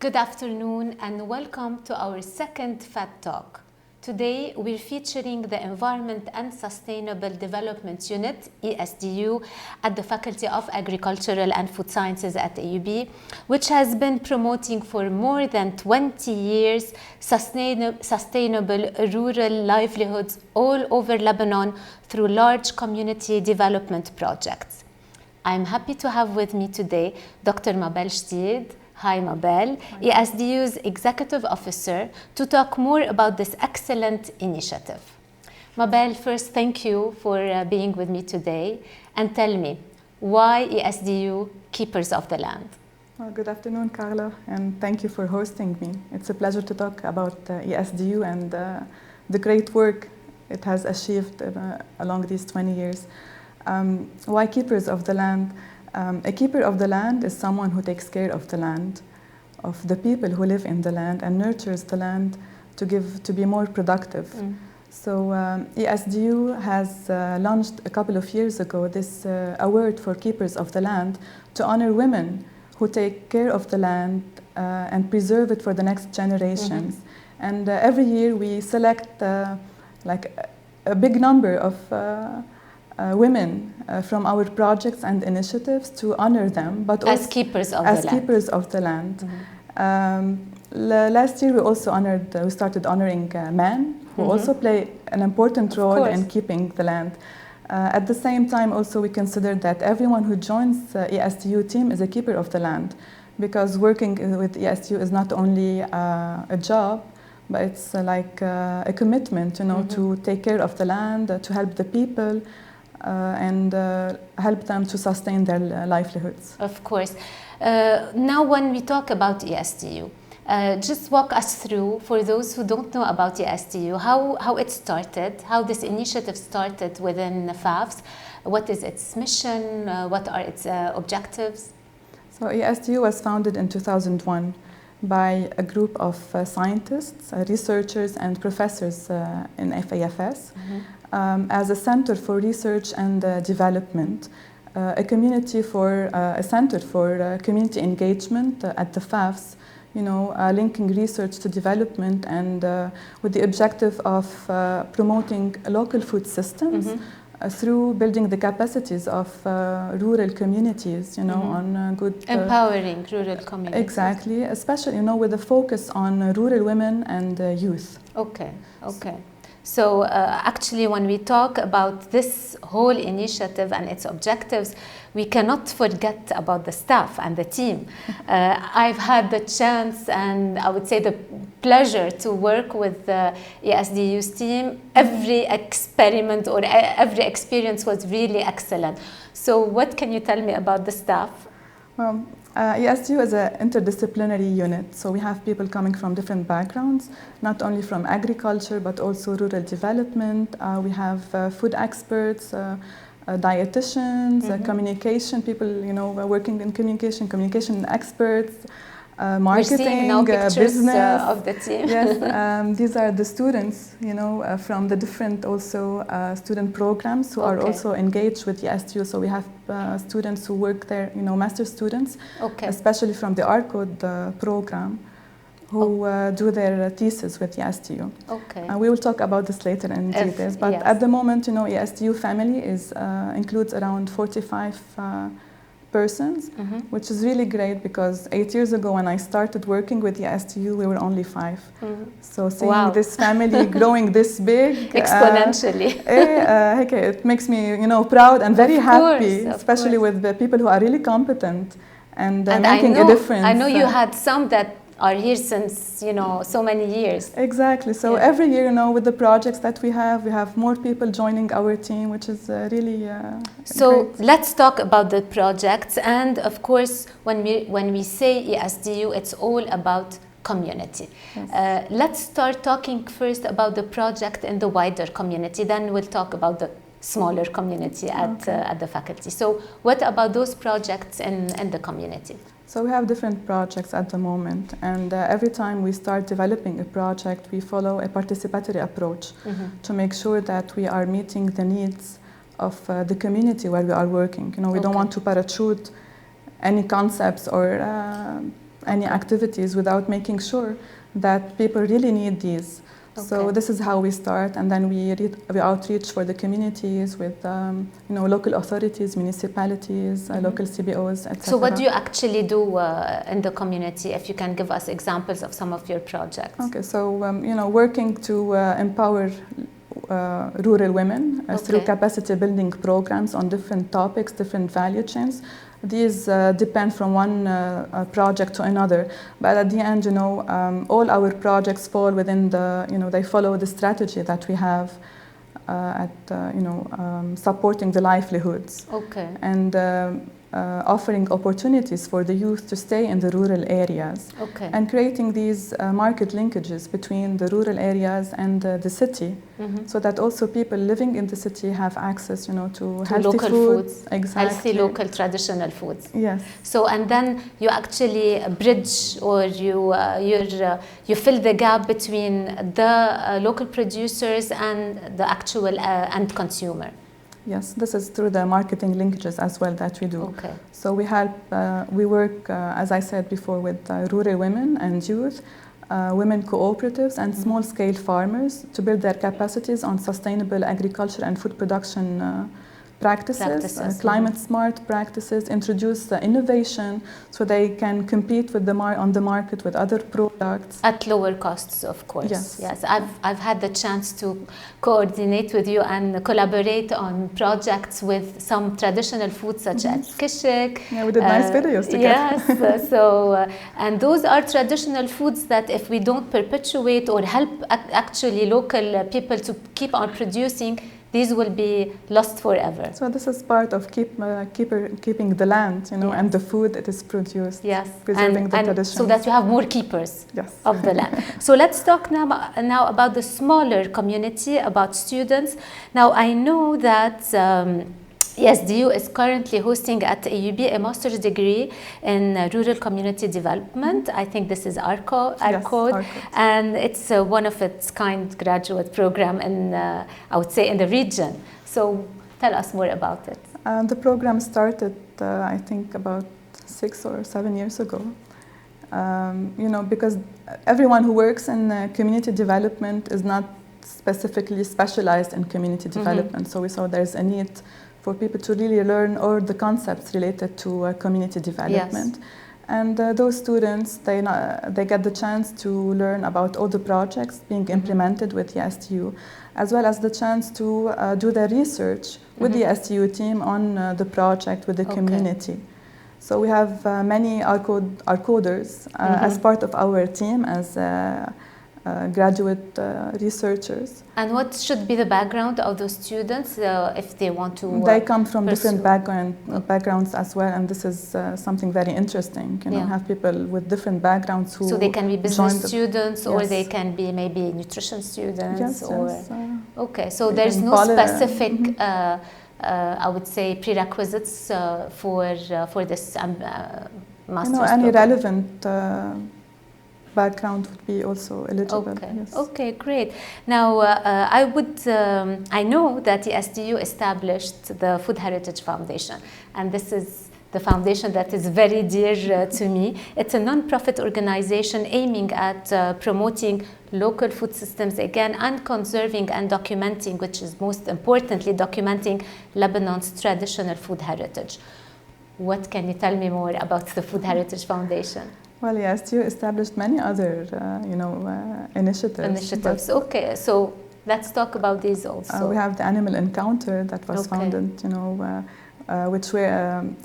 Good afternoon and welcome to our second FAT Talk. Today we're featuring the Environment and Sustainable Development Unit, ESDU, at the Faculty of Agricultural and Food Sciences at AUB, which has been promoting for more than 20 years sustainable rural livelihoods all over Lebanon through large community development projects. I'm happy to have with me today Dr. Mabelle Chedid. Hi, Mabelle, ESDU's Executive Officer, to talk more about this excellent initiative. Mabelle, first, thank you for being with me today. And tell me, why ESDU Keepers of the Land? Well, good afternoon, Carla, and thank you for hosting me. It's a pleasure to talk about ESDU and the great work it has achieved along these 20 years. Why Keepers of the Land? A keeper of the land is someone who takes care of the land, of the people who live in the land, and nurtures the land to be more productive. So ESDU has launched a couple of years ago this award for keepers of the land to honor women who take care of the land and preserve it for the next generations. And every year we select like a big number of women from our projects and initiatives to honor them, but as keepers of the land. Last year we also we started honoring men who also play an important role in keeping the land. At the same time also we consider that everyone who joins the ESDU team is a keeper of the land, because working with ESDU is not only a job, but it's like a commitment, to take care of the land, to help the people, and help them to sustain their livelihoods. Of course. Now when we talk about ESDU, just walk us through, for those who don't know about ESDU, how it started, how this initiative started within the FAFS, what is its mission, what are its objectives? So ESDU was founded in 2001 by a group of scientists, researchers and professors in FAFS. As a center for research and development, a center for community engagement at the FAFS, linking research to development, and with the objective of promoting local food systems through building the capacities of rural communities, on good... empowering rural communities. Exactly, especially, with a focus on rural women and youth. Okay. So actually when we talk about this whole initiative and its objectives, we cannot forget about the staff and the team. I've had the chance and I would say the pleasure to work with the ESDU's team. Every experiment or every experience was really excellent. So what can you tell me about the staff? Well, ESDU is an interdisciplinary unit, so we have people coming from different backgrounds, not only from agriculture but also rural development. We have food experts, dietitians, communication people, working in communication experts, marketing, business. Of the team. Yes, these are the students, from the different also student programs who are also engaged with ESDU. So we have students who work there, master students, especially from the ARCOD program, who do their thesis with ESDU. We will talk about this later in details. But at the moment, ESDU family includes around 45 persons, which is really great, because 8 years ago when I started working with the ESDU, we were only 5. So seeing this family growing this big exponentially, it makes me proud and very happy, especially with the people who are really competent and making a difference. I know you had some that are here since so many years. Exactly. So every year, with the projects that we have more people joining our team, which is really so great. Let's talk about the projects. And of course, when we say ESDU, it's all about community. Let's start talking first about the project in the wider community, then we'll talk about the smaller community at the faculty. So what about those projects in the community? So we have different projects at the moment, and every time we start developing a project, we follow a participatory approach to make sure that we are meeting the needs of the community where we are working. We don't want to parachute any concepts or any activities without making sure that people really need these. So this is how we start, and then we outreach for the communities with local authorities, municipalities, local CBOs, etc. So what do you actually do in the community? If you can give us examples of some of your projects. Okay, so working to empower rural women through capacity building programs on different topics, different value chains. These depend from one project to another, but at the end, all our projects fall within the, they follow the strategy that we have at, supporting the livelihoods. And offering opportunities for the youth to stay in the rural areas. And creating these market linkages between the rural areas and the city, so that also people living in the city have access, to healthy local foods, exactly. healthy local traditional foods. Yes. So and then you actually bridge, or you fill the gap between the local producers and the actual end consumer. Yes, this is through the marketing linkages as well that we do. So we help, we work, as I said before, with rural women and youth, women cooperatives and small-scale farmers to build their capacities on sustainable agriculture and food production practices, climate-smart practices, introduce innovation so they can compete with on the market with other products. At lower costs, of course. Yes. I've had the chance to coordinate with you and collaborate on projects with some traditional foods such as kishik. Yeah, we did nice videos together. Yes, and those are traditional foods that if we don't perpetuate or help actually local people to keep on producing, these will be lost forever. So this is part of keeping the land, and the food that is produced. Yes, preserving the tradition. So that you have more keepers of the land. So let's talk now about the smaller community, about students. Now I know that ESDU is currently hosting at AUB a master's degree in rural community development. I think this is ARCO, and it's one of its kind graduate program in, I would say, in the region. So tell us more about it. The program started, I think, about 6 or 7 years ago. Because everyone who works in community development is not specifically specialized in community development. So we saw there's a need for people to really learn all the concepts related to community development. And those students, they get the chance to learn about all the projects being implemented with the ESDU, as well as the chance to do their research with the ESDU team on the project with the community. So we have many ARCOders as part of our team as graduate researchers. And what should be the background of those students if they want to They come from different backgrounds as well, and this is something very interesting, have people with different backgrounds who... So they can be business students, or they can be maybe nutrition students, Okay, so there's no specific, I would say, prerequisites for this master's program. Any relevant background would be also eligible. Okay, great. Now, I know that the ESDU established the Food Heritage Foundation, and this is the foundation that is very dear to me. It's a non-profit organization aiming at promoting local food systems again, and conserving and documenting, which is most importantly, documenting Lebanon's traditional food heritage. What can you tell me more about the Food Heritage Foundation? Well, yes, you established many other, initiatives. Okay, so let's talk about these also. We have the Animal Encounter that was founded, which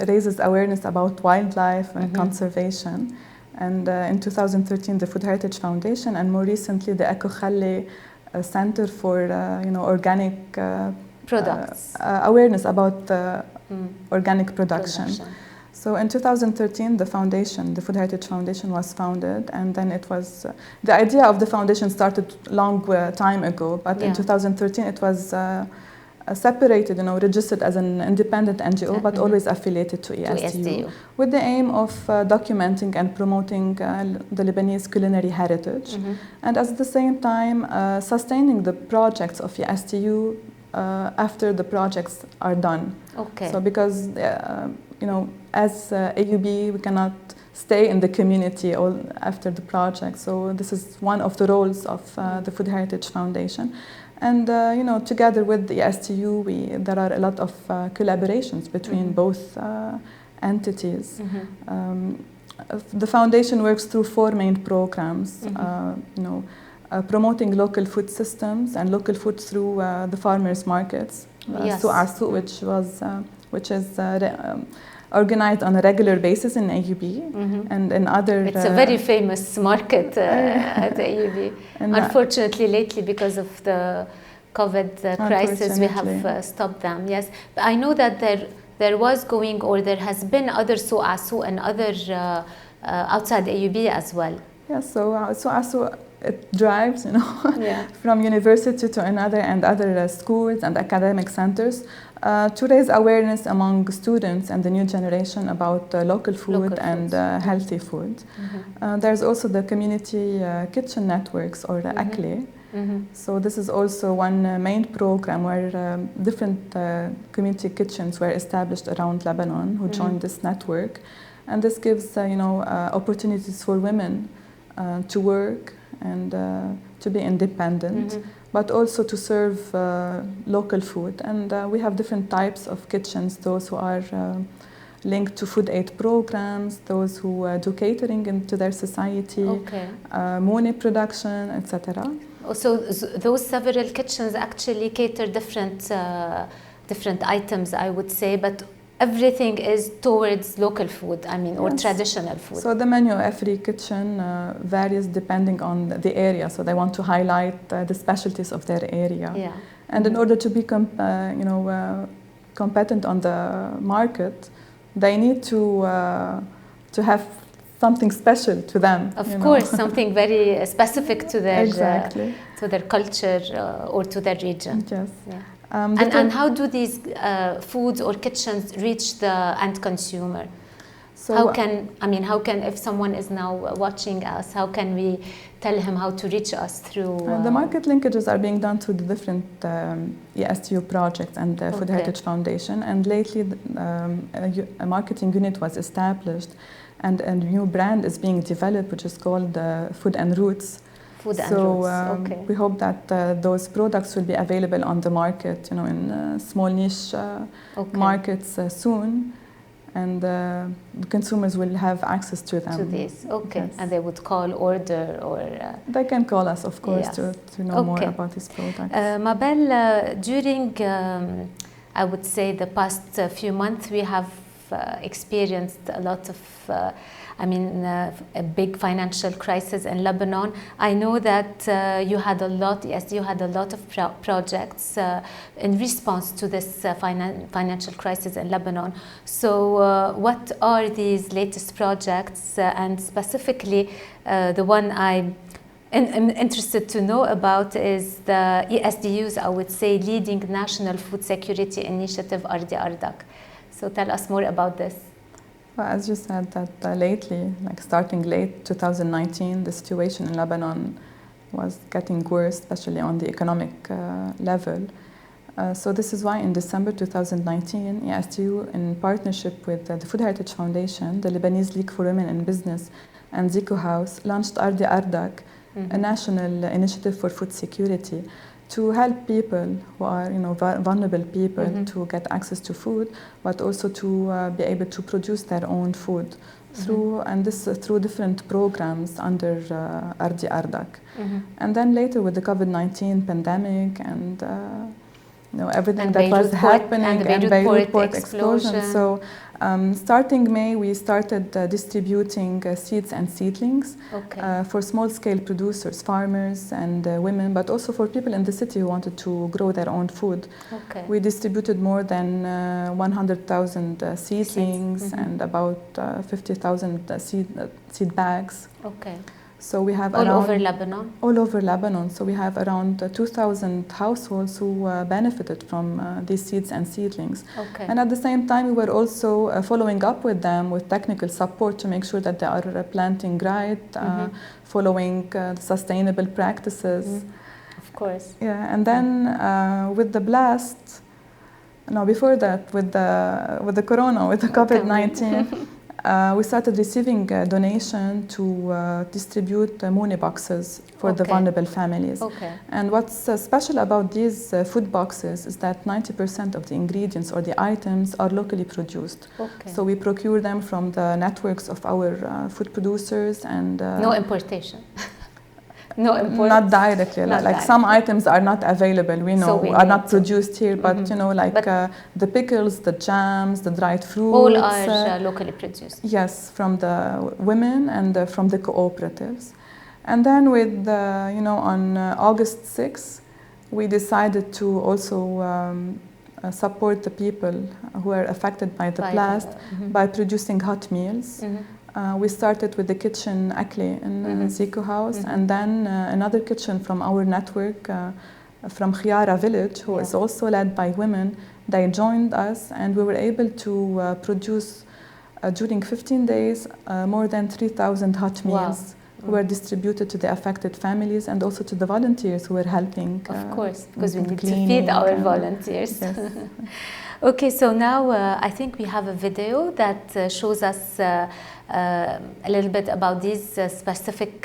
raises awareness about wildlife and conservation. And in 2013, the Food Heritage Foundation, and more recently, the Eco Khalle Center for, organic products. Awareness about organic production. So in 2013, the Food Heritage Foundation was founded, and then it was, the idea of the foundation started long time ago, but in 2013 it was separated, registered as an independent NGO, but always affiliated to ESDU, with the aim of documenting and promoting the Lebanese culinary heritage, and at the same time sustaining the projects of ESDU after the projects are done. So because as AUB, we cannot stay in the community all after the project. So this is one of the roles of the Food Heritage Foundation. And together with the ESDU, there are a lot of collaborations between both entities. The foundation works through 4 main programs. Promoting local food systems and local food through the farmers markets. Su'asu, which is organized on a regular basis in AUB and in other... It's a very famous market at AUB. Unfortunately, lately, because of the COVID crisis, we have stopped them. Yes, but I know that there was going, or there has been other Su'asu and other outside AUB as well. Yes, so Su'asu, it drives, from university to another and other schools and academic centers to raise awareness among students and the new generation about local food and healthy food. There's also the community kitchen networks, or the ACLE. So this is also one main program where different community kitchens were established around Lebanon who joined this network. And this gives opportunities for women to work and to be independent, but also to serve local food. And we have different types of kitchens, those who are linked to food aid programs, those who do catering into their society, money production, etc. So those several kitchens actually cater different items, I would say, but everything is towards local food, or traditional food. So the menu of every kitchen varies depending on the area. So they want to highlight the specialties of their area. And in order to be competent on the market, they need to have something special to them. Of course, something very specific to their to their culture or to their region. Yes. And how do these foods or kitchens reach the end consumer? So how can, if someone is now watching us, how can we tell him how to reach us through? The market linkages are being done through the different ESDU projects and the Food Heritage Foundation. And lately, a marketing unit was established, and a new brand is being developed, which is called Food and Roots. We hope that those products will be available on the market, in small niche markets soon, and consumers will have access to them. To this, and they would call, order, or... They can call us, of course, to know more about these products. Mabelle, during, I would say, the past few months, we have experienced a lot of a big financial crisis in Lebanon. I know that you had a lot of projects in response to this financial crisis in Lebanon. So what are these latest projects, and specifically the one I'm interested to know about is the ESDU's, I would say, leading National Food Security Initiative, Ardi Ardak. So tell us more about this. Well, as you said, that lately, starting late 2019, the situation in Lebanon was getting worse, especially on the economic level. So this is why in December 2019, ESDU, in partnership with the Food Heritage Foundation, the Lebanese League for Women in Business, and Zico House, launched Ardi Ardak, a national initiative for food security, to help people who are, vulnerable people to get access to food, but also to be able to produce their own food through different programs under Ardi Ardak. And then later with the COVID-19 pandemic and everything that was happening and Beirut port explosion. So starting May, we started distributing seeds and seedlings for small-scale producers, farmers and women, but also for people in the city who wanted to grow their own food. We distributed more than 100,000 seedlings and about 50,000 seed bags. So we have all over Lebanon? All over Lebanon. So we have around 2,000 households who benefited from these seeds and seedlings. And at the same time, we were also following up with them with technical support to make sure that they are planting right, following sustainable practices. Of course. Yeah, and then with the blast, No, before that, with the corona, with the COVID-19, we started receiving a donation to distribute Mooni boxes for the vulnerable families. And what's special about these food boxes is that 90% of the ingredients or the items are locally produced. So we procure them from the networks of our food producers and... no importation. No import? Not directly. Like some items are not available, we know, so are not produced here, but you know, like the pickles, the jams, the dried fruits. All are locally produced? Yes, from the women and from the cooperatives. And then with, you know, on August 6th, we decided to also support the people who are affected by the blast by producing hot meals. We started with the kitchen Akli in Zico House, and then another kitchen from our network from Khiara village, who is also led by women. They joined us, and we were able to produce during 15 days more than 3,000 hot meals. Were distributed to the affected families and also to the volunteers who were helping. Of course, because we need to feed our volunteers. Yes. Okay, so now I think we have a video that shows us a little bit about these specific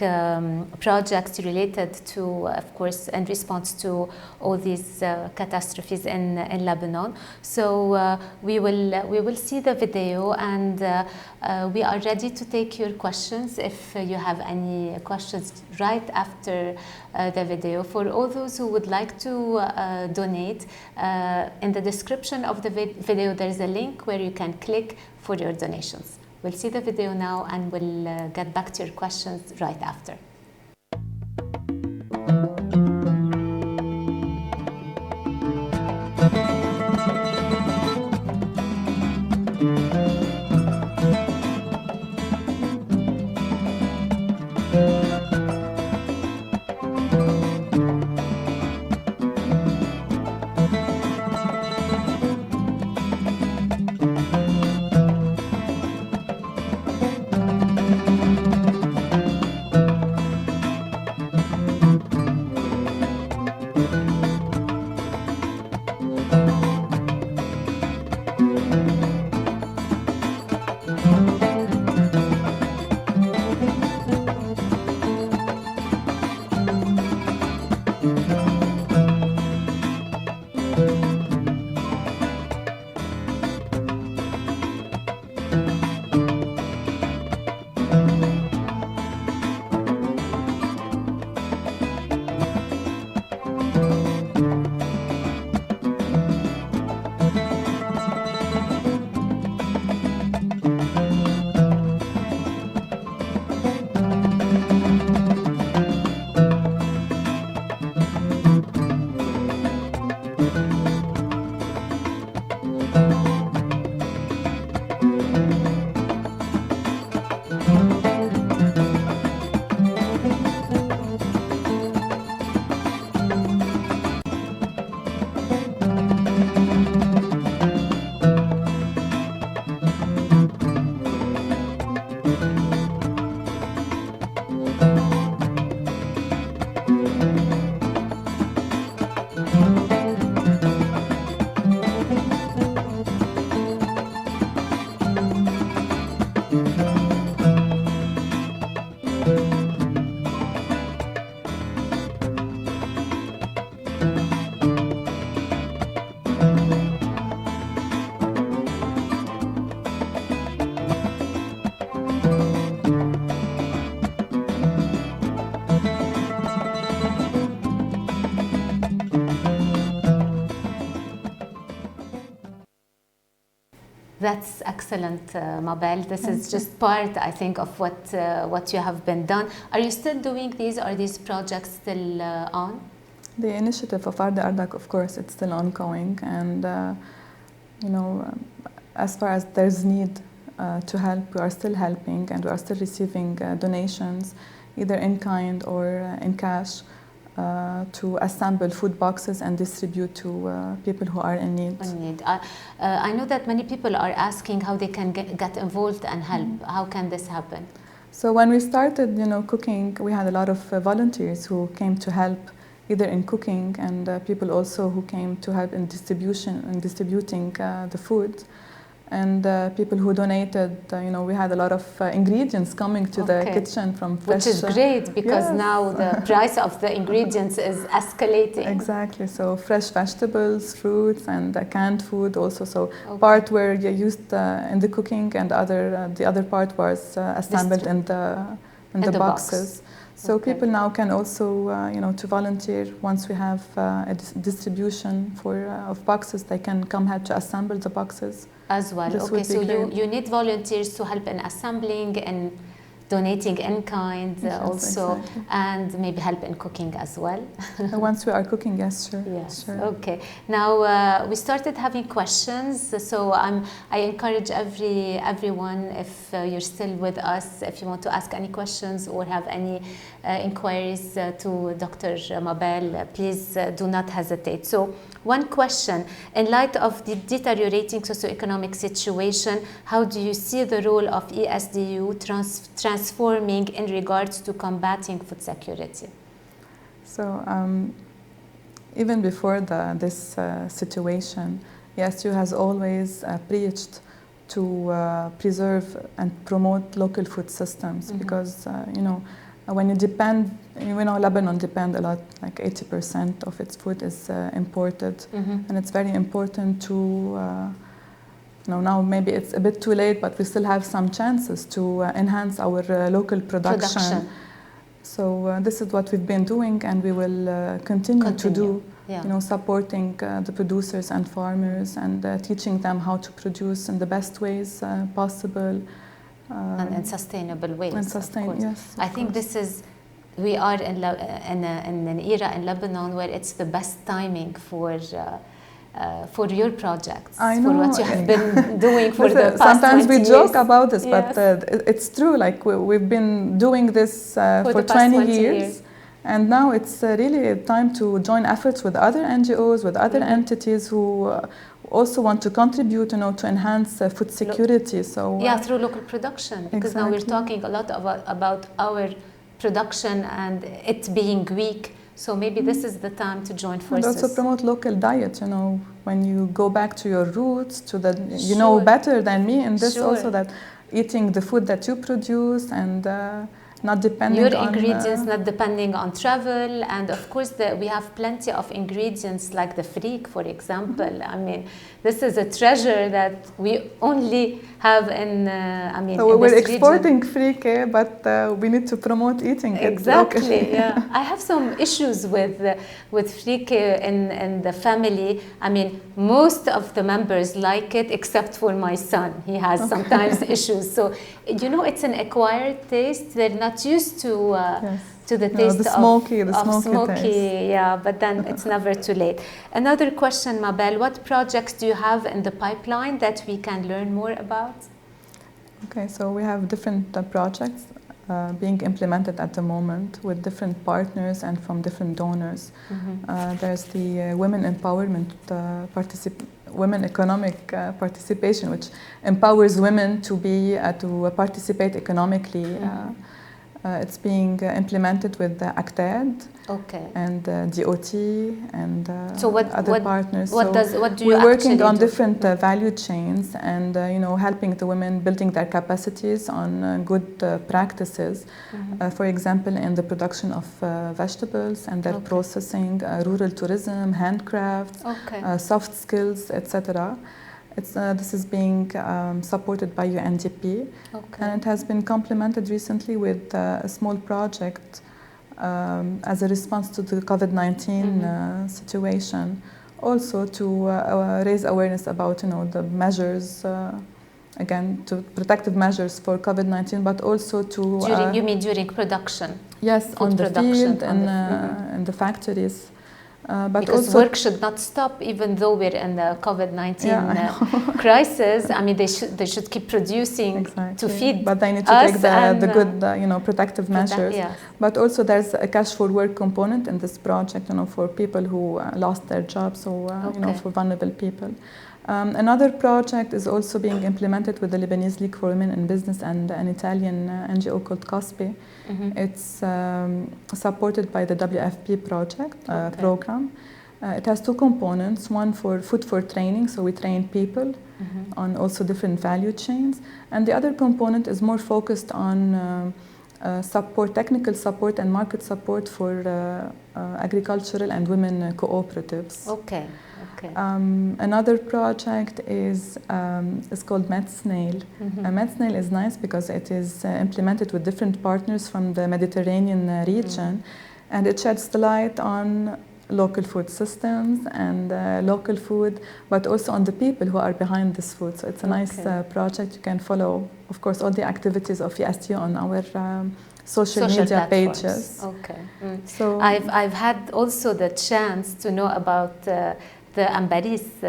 projects related to, of course, in response to all these catastrophes in Lebanon. So we will see the video, and we are ready to take your questions if you have any questions right after the video. For all those who would like to donate, in the description of the video there is a link where you can click for your donations. We'll see the video now, and we'll get back to your questions right after. That's excellent, Mabelle. This is just part, I think, of what you have been done. Are you still doing these? Are these projects still on? The initiative of Arda Ardak, of course, it's still ongoing, and you know, as far as there's need to help, we are still helping, and we are still receiving donations, either in kind or in cash, to assemble food boxes and distribute to people who are in need. I know that many people are asking how they can get involved and help. How can this happen? So when we started, you know, cooking, we had a lot of volunteers who came to help either in cooking and people also who came to help in distribution and distributing the food. And people who donated, we had a lot of ingredients coming to the kitchen from fresh. Which is great because now the price of the ingredients is escalating. Exactly. So fresh vegetables, fruits, and canned food also. So part were used in the cooking, and the other part was assembled in the boxes. So people now can also, to volunteer. Once we have a distribution of boxes, they can come help to assemble the boxes. As well. Okay, so you need volunteers to help in assembling and donating in kind also, exactly. And maybe help in cooking as well. Once we are cooking, yes, sure. Yes, sure. Okay. Now we started having questions, so I encourage everyone, if you're still with us, if you want to ask any questions or have any inquiries to Dr. Mabelle, please do not hesitate. So one question, in light of the deteriorating socioeconomic situation, how do you see the role of ESDU transforming in regards to combating food security? So even before this situation, ESDU has always preached to preserve and promote local food systems, because when you depend, Lebanon depends a lot, like 80% of its food is imported, and it's very important to, now maybe it's a bit too late, but we still have some chances to enhance our local production. So this is what we've been doing, and we will continue to do, supporting the producers and farmers and teaching them how to produce in the best ways possible. And in sustainable ways. Yes, I think we are in an era in Lebanon where it's the best timing for your projects, for what you have been doing for the past 20 years. Sometimes we joke about this, but it's true. Like we've been doing this for 20 years. And now it's really time to join efforts with other NGOs, with other entities who also want to contribute, to enhance food security. So through local production, because now we're talking a lot about our production and it being weak. So maybe this is the time to join forces. And also promote local diet. When you go back to your roots, to the you know better than me in this also, that eating the food that you produce and not depending on... Your ingredients, not depending on travel. And of course, we have plenty of ingredients like the freak, for example. I mean, this is a treasure that we only have in, so we're exporting freak, but we need to promote eating it. Exactly, I have some issues with freak in the family. I mean, most of the members like it, except for my son. He has sometimes issues. So, it's an acquired taste. They're not used to the taste the smoky taste. But then it's never too late. Another question, Mabelle, what projects do you have in the pipeline that we can learn more about? Okay, so we have different projects being implemented at the moment with different partners and from different donors. There's the women empowerment women economic participation, which empowers women to participate economically. It's being implemented with the ACTAD and DOT and other partners. What do you We're working on different value chains and helping the women building their capacities on good practices. For example, in the production of vegetables and their processing, rural tourism, handcrafts, soft skills, etc. This is being supported by UNDP, and it has been complemented recently with a small project as a response to the COVID-19 situation, also to raise awareness about the measures, again, to protective measures for COVID-19, but also to... you mean during production? Yes, on the field and in the factories. But because work should not stop, even though we're in the COVID-19 crisis. I mean, they should keep producing to feed. But they need to take the good, protective measures. But also, there's a cash for work component in this project, for people who lost their jobs, or for vulnerable people. Another project is also being implemented with the Lebanese League for Women in Business and an Italian NGO called COSPE. It's supported by the WFP project program. It has two components, one for food for training, so we train people on also different value chains, and the other component is more focused on support, technical support and market support for agricultural and women cooperatives. Okay. Another project is called MedSnail. MedSnail is nice because it is implemented with different partners from the Mediterranean region, and it sheds the light on local food systems and local food, but also on the people who are behind this food. So it's a nice project. You can follow, of course, all the activities of ESDU on our social media platforms. Pages. Okay. So I've had also the chance to know about the Ambaris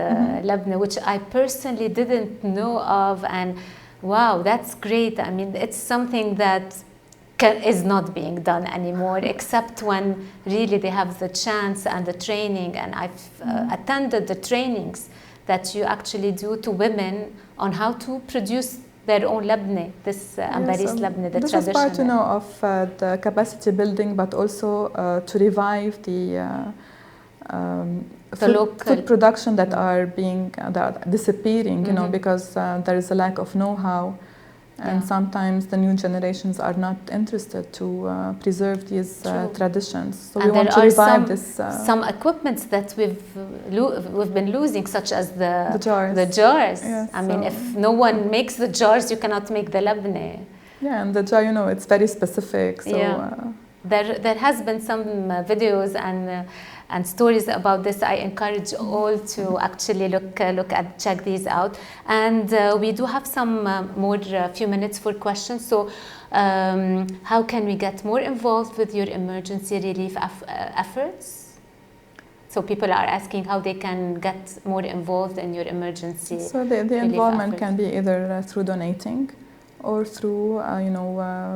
Labna, which I personally didn't know of, and wow, that's great. I mean, it's something that is not being done anymore, except when really they have the chance and the training. And I've attended the trainings that you actually do to women on how to produce their own labne, this Ambaris labne, the this traditional. This is part, of the capacity building, but also to revive the food production that are disappearing, because there is a lack of know-how. And sometimes the new generations are not interested to preserve these traditions. So and we want to revive this. Some equipments that we've been losing, such as the jars. The jars. Yes, I mean, if no one makes the jars, you cannot make the labne. Yeah, and the jar, it's very specific. So there has been some videos and stories about this. I encourage all to actually check these out. And we do have some few minutes for questions. So how can we get more involved with your emergency relief efforts? So people are asking how they can get more involved in your emergency relief So the involvement can be either through donating or through,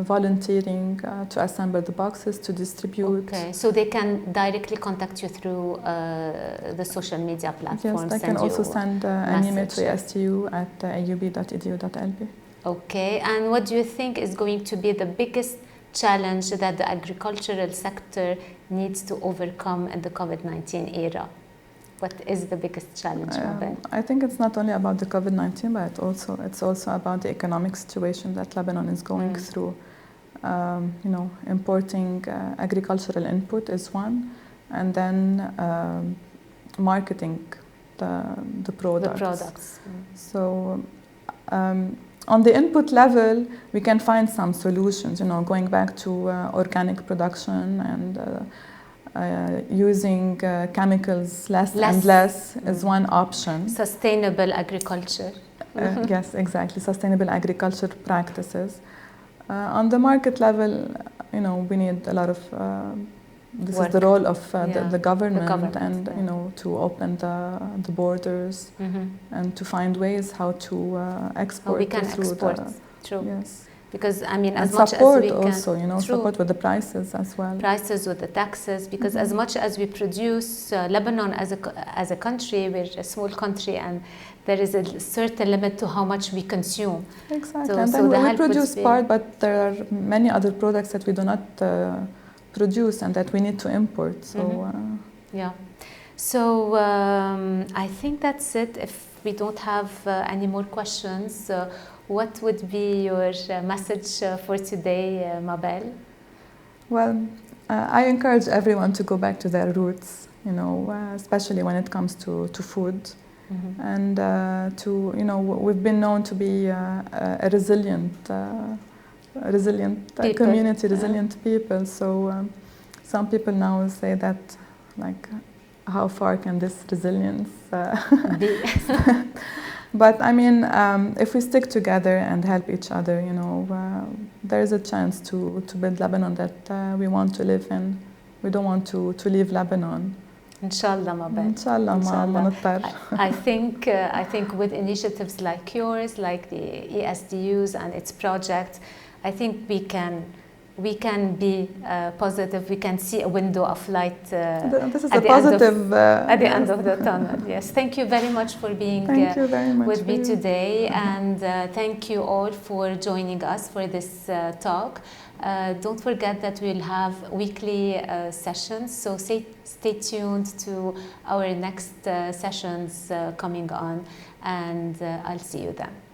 volunteering to assemble the boxes, to distribute. Okay, so they can directly contact you through the social media platforms. Yes, they can also send an email to eSDU@aub.edu.lb. Okay, and what do you think is going to be the biggest challenge that the agricultural sector needs to overcome in the COVID-19 era? What is the biggest challenge, Mabelle? I think it's not only about the COVID-19, but it's also about the economic situation that Lebanon is going through. Importing agricultural input is one, and then marketing the products. The products. So on the input level, we can find some solutions, going back to organic production and using chemicals less and less is one option. Sustainable agriculture. Yes, exactly. Sustainable agriculture practices. On the market level, we need a lot of. This is the role of the government, and to open the borders and to find ways how to export. How we can export. True. Yes. Because as much as we can also, support with the prices as well. Prices with the taxes, because as much as we produce, Lebanon as a country, we're a small country, and there is a certain limit to how much we consume. Exactly, and then we produce part, but there are many other products that we do not produce and that we need to import. So So I think that's it. If we don't have any more questions, what would be your message for today, Mabelle? Well, I encourage everyone to go back to their roots, especially when it comes to food. And we've been known to be a resilient community, resilient people. So some people now say that, like, how far can this resilience be? But if we stick together and help each other, there is a chance to build Lebanon that we want to live in. We don't want to leave Lebanon. Inshallah, Mabelle. Inshallah, ma I think with initiatives like yours, like the ESDUs and its projects, I think we can we can be positive. We can see a window of light. This is a positive at the end of the tunnel. Yes. Thank you very much for being with me today, and thank you all for joining us for this talk. Don't forget that we'll have weekly sessions, so stay tuned to our next sessions coming on, and I'll see you then.